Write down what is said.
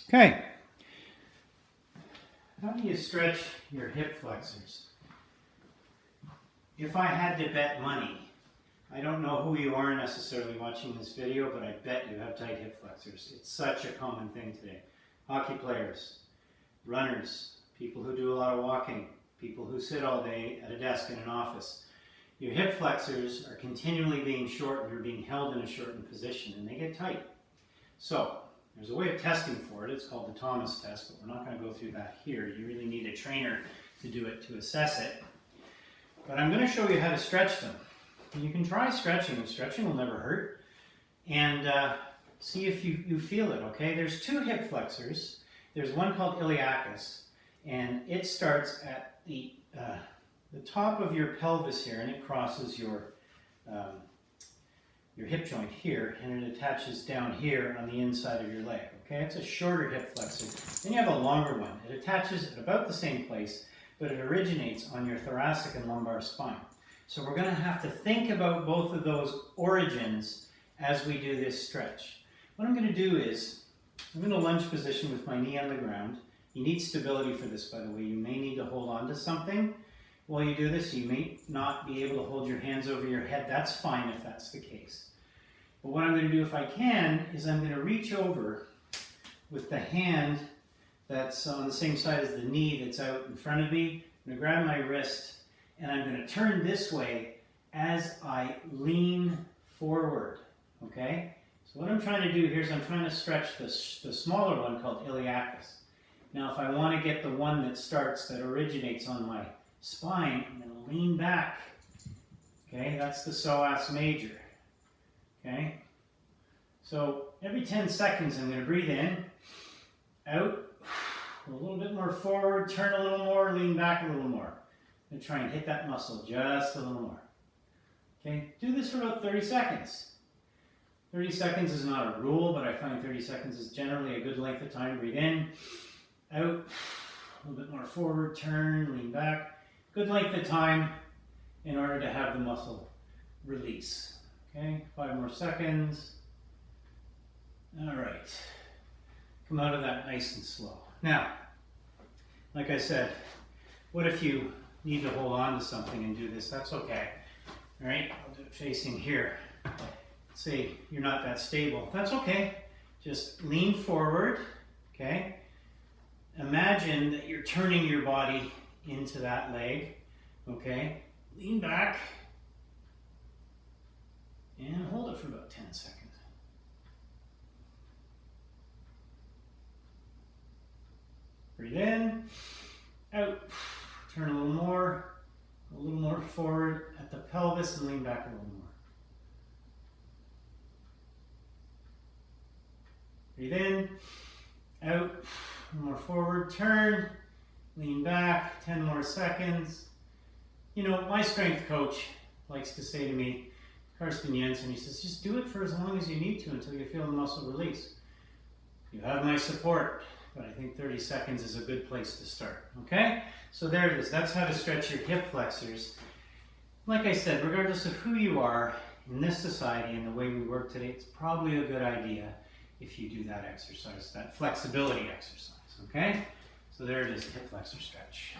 Okay, how do you stretch your hip flexors? If I had to bet money, I don't know who you are necessarily watching this video, but I bet you have tight hip flexors. It's such a common thing today. Hockey players, runners, people who do a lot of walking, people who sit all day at a desk in an office. Your hip flexors are continually being shortened or being held in a shortened position, and they get tight. So, there's a way of testing for it. It's called the Thomas test, but we're not going to go through that here. You really need a trainer to do it, to assess it. But I'm going to show you how to stretch them. You can try stretching them. Stretching will never hurt. And see if you feel it, okay? There's two hip flexors. There's one called iliacus, and it starts at the top of your pelvis here, and it crosses your hip joint here, and it attaches down here on the inside of your leg, okay? It's a shorter hip flexor. Then you have a longer one. It attaches at about the same place, but it originates on your thoracic and lumbar spine. So we're going to have to think about both of those origins as we do this stretch. What I'm going to do is, I'm in a lunge position with my knee on the ground. You need stability for this, by the way. You may need to hold on to something while you do this. You may not be able to hold your hands over your head. That's fine if that's the case. But what I'm going to do if I can is I'm going to reach over with the hand that's on the same side as the knee that's out in front of me. I'm going to grab my wrist and I'm going to turn this way as I lean forward, okay? So what I'm trying to do here is I'm trying to stretch the smaller one called iliacus. Now if I want to get the one that originates on my spine, I'm going to lean back, okay? That's the psoas major, okay? So every 10 seconds I'm going to breathe in, out, a little bit more forward, turn a little more, lean back a little more. And try and hit that muscle just a little more. Okay, do this for about 30 seconds. 30 seconds is not a rule, but I find 30 seconds is generally a good length of time. Breathe in, out, a little bit more forward, turn, lean back. Good length of time in order to have the muscle release. Okay, 5 more seconds. All right, come out of that nice and slow. Now, like I said, what if you need to hold on to something and do this? That's okay. All right, I'll do it facing here. Say you're not that stable. That's okay. Just lean forward, okay? Imagine that you're turning your body into that leg, okay? Lean back and hold it for about 10 seconds. Breathe in, out. Turn a little more forward at the pelvis and lean back a little more. Breathe in, out, more forward, turn, lean back, 10 more seconds. You know, my strength coach likes to say to me, Karsten Jensen, he says, just do it for as long as you need to until you feel the muscle release. You have my support, but I think 30 seconds is a good place to start, okay? So there it is. That's how to stretch your hip flexors. Like I said, regardless of who you are in this society and the way we work today, it's probably a good idea if you do that exercise, that flexibility exercise, okay? So there it is, hip flexor stretch.